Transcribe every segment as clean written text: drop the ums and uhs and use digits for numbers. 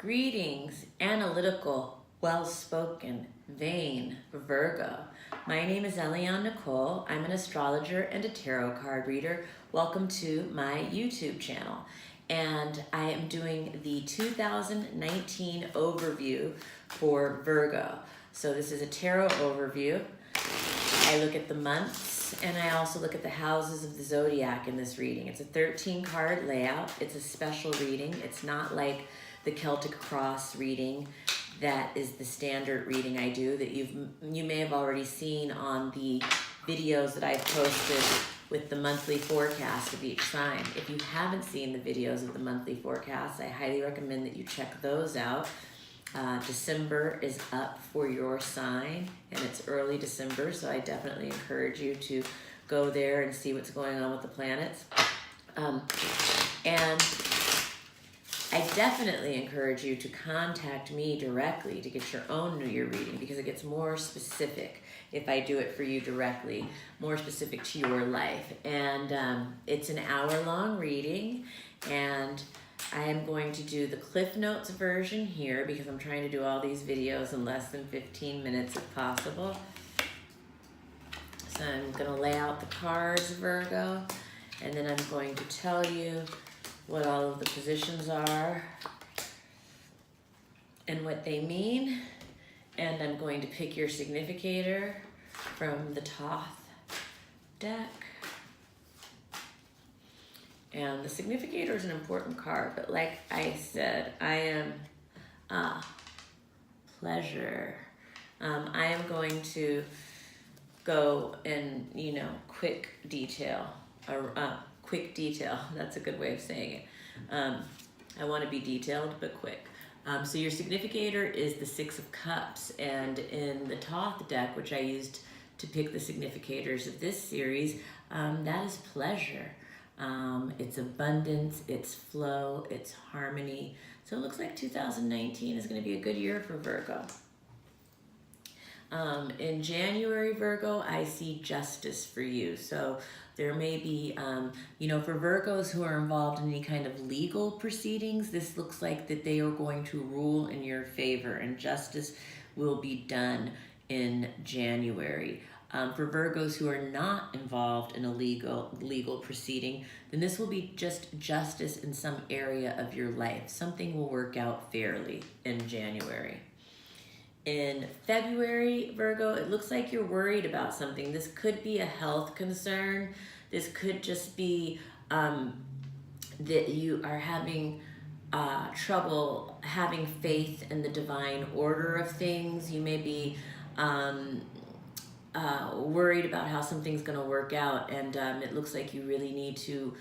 Greetings, analytical, well-spoken, vain Virgo. My name is Eliane Nicole. I'm an astrologer and a tarot card reader. Welcome to my YouTube channel. And I am doing the 2019 overview for Virgo. So this is a tarot overview. I look at the months and I also look at the houses of the Zodiac in this reading. It's a 13 card layout. It's a special reading. It's not like the Celtic Cross reading that is the standard reading I do that you may have already seen on the videos that I've posted with the monthly forecast of each sign. If you haven't seen the videos of the monthly forecast, I highly recommend that you check those out. December is up for your sign, and it's early December, so I definitely encourage you to go there and see what's going on with the planets. And I definitely encourage you to contact me directly to get your own New Year reading, because it gets more specific if I do it for you directly, more specific to your life. And it's an hour-long reading, and I am going to do the Cliff Notes version here because I'm trying to do all these videos in less than 15 minutes if possible. So I'm going to lay out the cards, Virgo, and then I'm going to tell you what all of the positions are and what they mean. And I'm going to pick your significator from the Thoth deck. And the significator is an important card, but like I said, I am pleasure. I am going to go in, quick detail. Quick detail, that's a good way of saying it. I want to be detailed, but quick. So your significator is the Six of Cups, and in the Thoth deck, which I used to pick the significators of this series, that is pleasure. It's abundance, it's flow, it's harmony. So it looks like 2019 is going to be a good year for Virgo. In January, Virgo, I see justice for you. So there may be, for Virgos who are involved in any kind of legal proceedings, this looks like that they are going to rule in your favor, and justice will be done in January. For Virgos who are not involved in a legal proceeding, then this will be just justice in some area of your life. Something will work out fairly in January. In February, Virgo, it looks like you're worried about something. This could be a health concern. This could just be that you are having trouble having faith in the divine order of things. You may be worried about how something's going to work out, and it looks like you really need to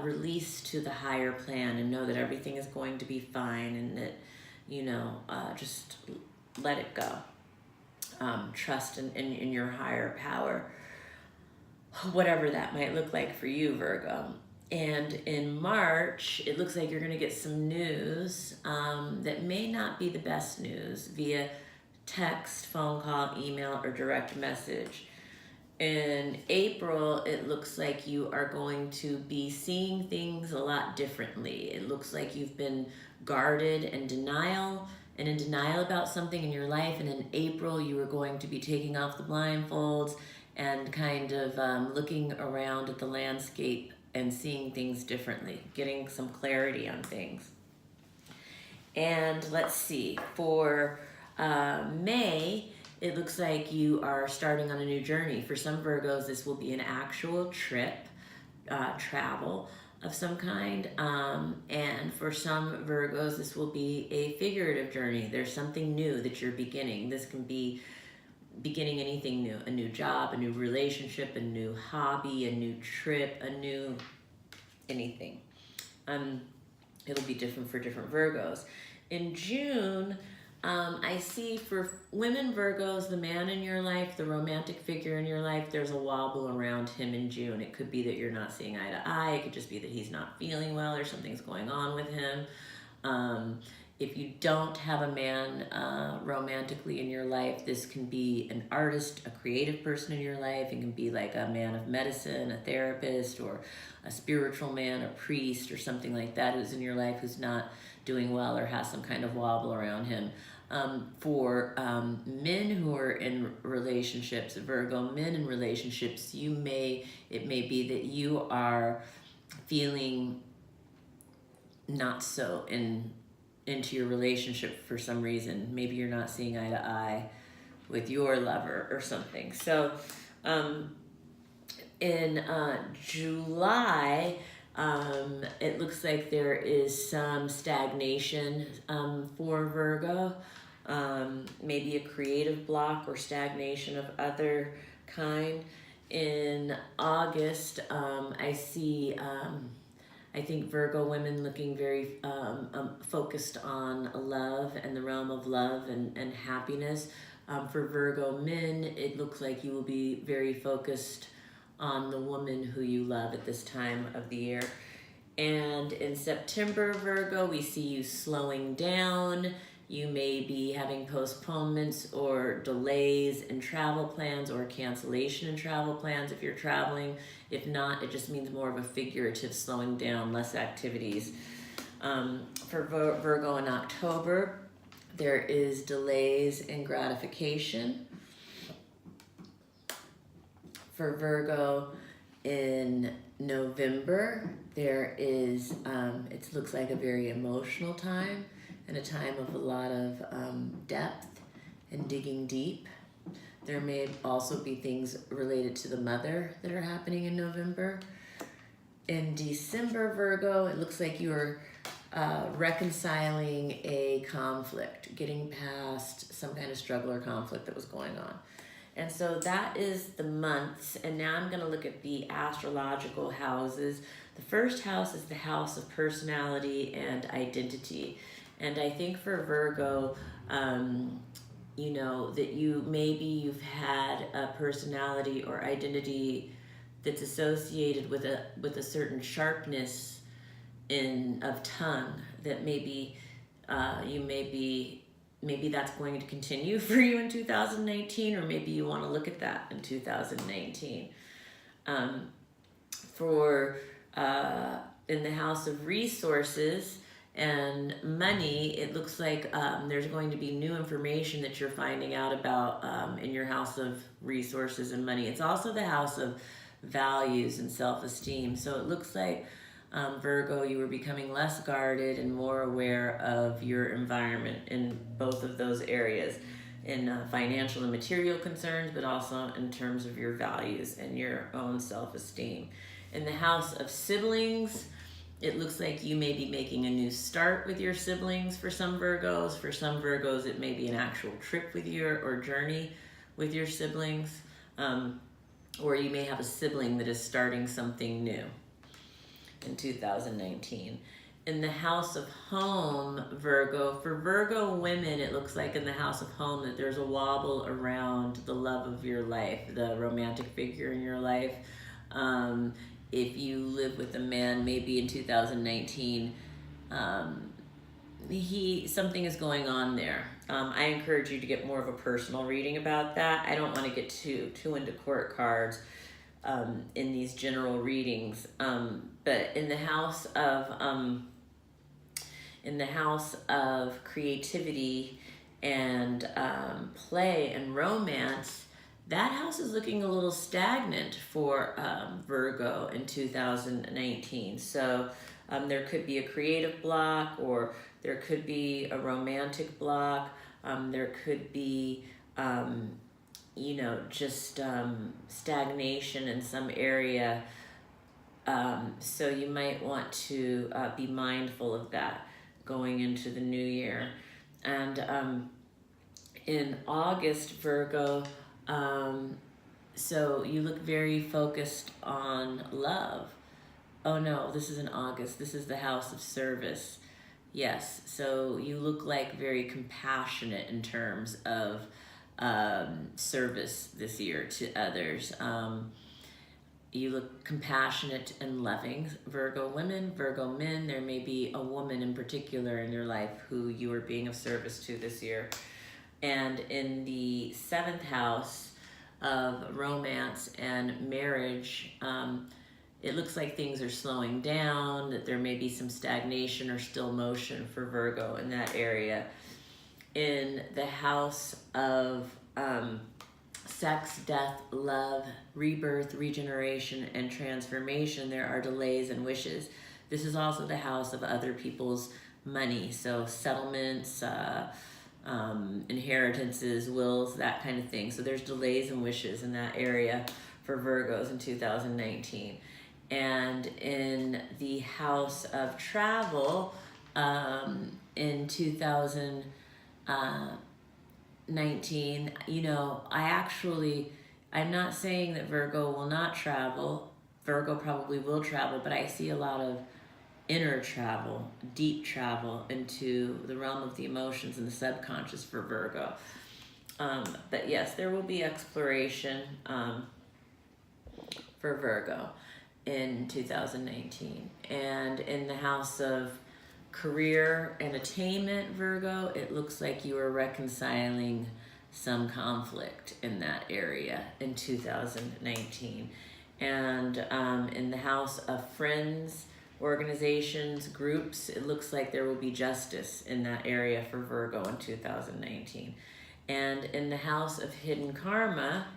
release to the higher plan and know that everything is going to be fine, and that, just let it go. Trust in your higher power, whatever that might look like for you, Virgo. And in March, it looks like you're going to get some news that may not be the best news via text, phone call, email, or direct message. In April, it looks like you are going to be seeing things a lot differently. It looks like you've been guarded and in denial about something in your life, and in April you are going to be taking off the blindfolds and kind of looking around at the landscape and seeing things differently, getting some clarity on things. And let's see, for May, it looks like you are starting on a new journey. For some Virgos, this will be an actual trip, travel of some kind, and for some Virgos, this will be a figurative journey. There's something new that you're beginning. This can be beginning anything new, a new job, a new relationship, a new hobby, a new trip, a new anything. It'll be different for different Virgos. In June, I see for women Virgos, the man in your life, the romantic figure in your life, there's a wobble around him in June. It could be that you're not seeing eye to eye. It could just be that he's not feeling well or something's going on with him. If you don't have a man romantically in your life, this can be an artist, a creative person in your life. It can be like a man of medicine, a therapist, or a spiritual man, a priest, or something like that who's in your life who's not doing well or has some kind of wobble around him. For men who are in relationships, Virgo men in relationships, it may be that you are feeling not so into your relationship for some reason. Maybe you're not seeing eye to eye with your lover or something. So in July, it looks like there is some stagnation for Virgo. Maybe a creative block or stagnation of other kind. In August, I think Virgo women looking very focused on love and the realm of love and happiness. For Virgo men, it looks like you will be very focused on the woman who you love at this time of the year. And in September, Virgo, we see you slowing down. You may be having postponements or delays in travel plans or cancellation in travel plans if you're traveling. If not, it just means more of a figurative slowing down, less activities. For Virgo in October, there is delays in gratification. For Virgo in November, there is, it looks like a very emotional time and a time of a lot of depth and digging deep. There may also be things related to the mother that are happening in November. In December, Virgo, it looks like you're reconciling a conflict, getting past some kind of struggle or conflict that was going on. And so that is the months. And now I'm going to look at the astrological houses. The first house is the house of personality and identity. And I think for Virgo, you know, that you've had a personality or identity that's associated with a certain sharpness of tongue that maybe maybe that's going to continue for you in 2019, or maybe you want to look at that in 2019. In the house of resources and money, it looks like there's going to be new information that you're finding out about in your house of resources and money. It's also the house of values and self-esteem. So it looks like Virgo, you were becoming less guarded and more aware of your environment in both of those areas, in financial and material concerns, but also in terms of your values and your own self-esteem. In the house of siblings, it looks like you may be making a new start with your siblings for some Virgos. For some Virgos, it may be an actual trip with you or journey with your siblings. Or you may have a sibling that is starting something new in 2019. In the house of home, Virgo, for Virgo women, it looks like in the house of home that there's a wobble around the love of your life, the romantic figure in your life. If you live with a man, maybe in 2019, something is going on there. I encourage you to get more of a personal reading about that. I don't want to get too into court cards in these general readings. But in the house of creativity and play and romance, that house is looking a little stagnant for Virgo in 2019. So there could be a creative block, or there could be a romantic block. There could be, stagnation in some area. So you might want to be mindful of that going into the new year. And in August, Virgo, so you look very focused on love. Oh no, this is in August. This is the house of service. Yes, so you look like very compassionate in terms of service this year to others. You look compassionate and loving. Virgo women, Virgo men, there may be a woman in particular in your life who you are being of service to this year. And in the 7th house of romance and marriage, it looks like things are slowing down, that there may be some stagnation or still motion for Virgo in that area. In the house of sex, death, love, rebirth, regeneration, and transformation, there are delays and wishes. This is also the house of other people's money, so settlements, inheritances, wills, that kind of thing. So there's delays and wishes in that area for Virgos in 2019. And in the house of travel, in 2019, I'm not saying that Virgo will not travel. Virgo probably will travel, but I see a lot of inner travel, deep travel into the realm of the emotions and the subconscious for Virgo. But yes, there will be exploration for Virgo in 2019. And in the house of career and attainment, Virgo, it looks like you are reconciling some conflict in that area in 2019. And in the house of friends, organizations, groups, it looks like there will be justice in that area for Virgo in 2019. And in the house of hidden karma,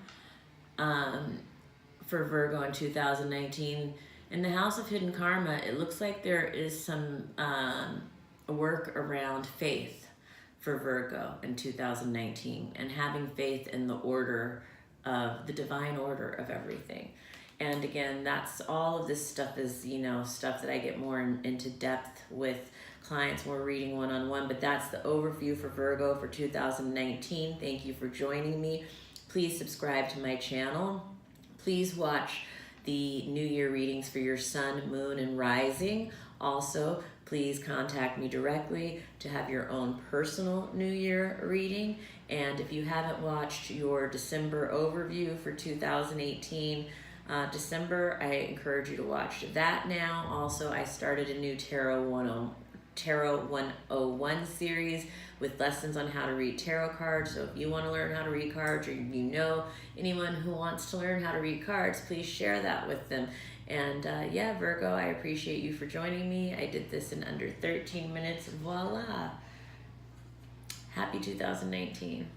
for Virgo in 2019, in the house of hidden karma, it looks like there is some work around faith for Virgo in 2019, and having faith in the order of the divine order of everything. And again, that's all of this stuff is, stuff that I get more into depth with clients when we're reading one-on-one, but that's the overview for Virgo for 2019. Thank you for joining me. Please subscribe to my channel. Please watch the New Year readings for your sun, moon, and rising. Also, please contact me directly to have your own personal New Year reading. And if you haven't watched your December overview for 2018, December, I encourage you to watch that now. Also, I started a new Tarot 101 series with lessons on how to read tarot cards. So if you want to learn how to read cards, or you know anyone who wants to learn how to read cards, please share that with them. And yeah, Virgo, I appreciate you for joining me. I did this in under 13 minutes. Voila. Happy 2019.